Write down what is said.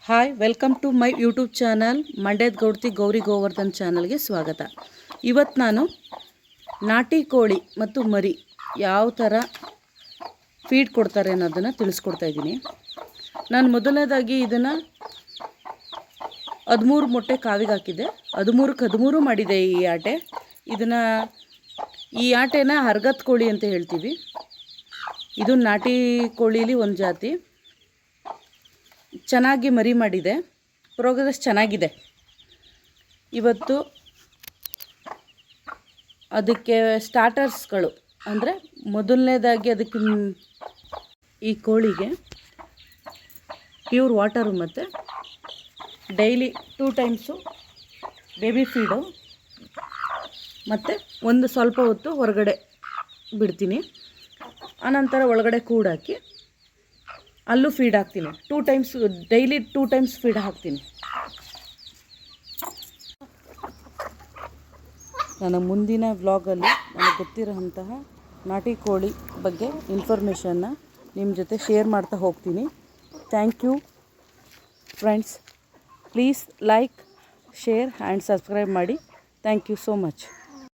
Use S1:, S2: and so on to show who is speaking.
S1: Hi welcome to my YouTube channel ಮಂಡ್ಯದ ಗೌಡ್ತಿ ಗೌರಿ ಗೋವರ್ಧನ್ ಚಾನಲ್ಗೆ ಸ್ವಾಗತ. ಇವತ್ತು ನಾನು ನಾಟಿ ಕೋಳಿ ಮತ್ತು ಮರಿ ಯಾವ ಥರ ಫೀಡ್ ಕೊಡ್ತಾರೆ ಅನ್ನೋದನ್ನು ತಿಳಿಸ್ಕೊಡ್ತಾ ಇದ್ದೀನಿ. ನಾನು ಮೊದಲನೇದಾಗಿ ಇದನ್ನು 13 ಮೊಟ್ಟೆ ಕಾವಿಗೆ ಹಾಕಿದ್ದೆ. 13 ಮಾಡಿದೆ ಈ ಆಟೆ. ಈ ಆಟೆನ ಹರ್ಗತ್ ಕೋಳಿ ಅಂತ ಹೇಳ್ತೀವಿ. ಇದು ನಾಟಿ ಕೋಳಿಲಿ ಒಂದು ಜಾತಿ. ಚೆನ್ನಾಗಿ ಮರಿ ಮಾಡಿದೆ, ಪ್ರೋಗ್ರೆಸ್ ಚೆನ್ನಾಗಿದೆ. ಇವತ್ತು ಅದಕ್ಕೆ ಸ್ಟಾರ್ಟರ್ಸ್ಗಳು ಅಂದರೆ ಮೊದಲನೇದಾಗಿ ಅದಕ್ಕೆ ಈ ಕೋಳಿಗೆ ಪ್ಯೂರ್ ವಾಟರು ಮತ್ತು ಡೈಲಿ 2 ಟೈಮ್ಸು ಬೇಬಿ ಫೀಡು ಮತ್ತು ಒಂದು ಸ್ವಲ್ಪ ಹೊತ್ತು ಹೊರಗಡೆ ಬಿಡ್ತೀನಿ. ಆನಂತರ ಒಳಗಡೆ ಕೂಡಾಕಿ ಅಲ್ಲೂ ಫೀಡ್ ಹಾಕ್ತೀನಿ. 2 ಟೈಮ್ಸ್ ಡೈಲಿ 2 ಟೈಮ್ಸ್ ಫೀಡ್ ಹಾಕ್ತೀನಿ. ನನ್ನ ಮುಂದಿನ ವ್ಲಾಗಲ್ಲಿ ನನಗೆ ಗೊತ್ತಿರೋಂತಹ ನಾಟಿ ಕೋಳಿ ಬಗ್ಗೆ ಇನ್ಫಾರ್ಮೇಷನ್ನ ನಿಮ್ಮ ಜೊತೆ ಶೇರ್ ಮಾಡ್ತಾ ಹೋಗ್ತೀನಿ. Thank you friends. Please like, share and subscribe ಮಾಡಿ. Thank you so much.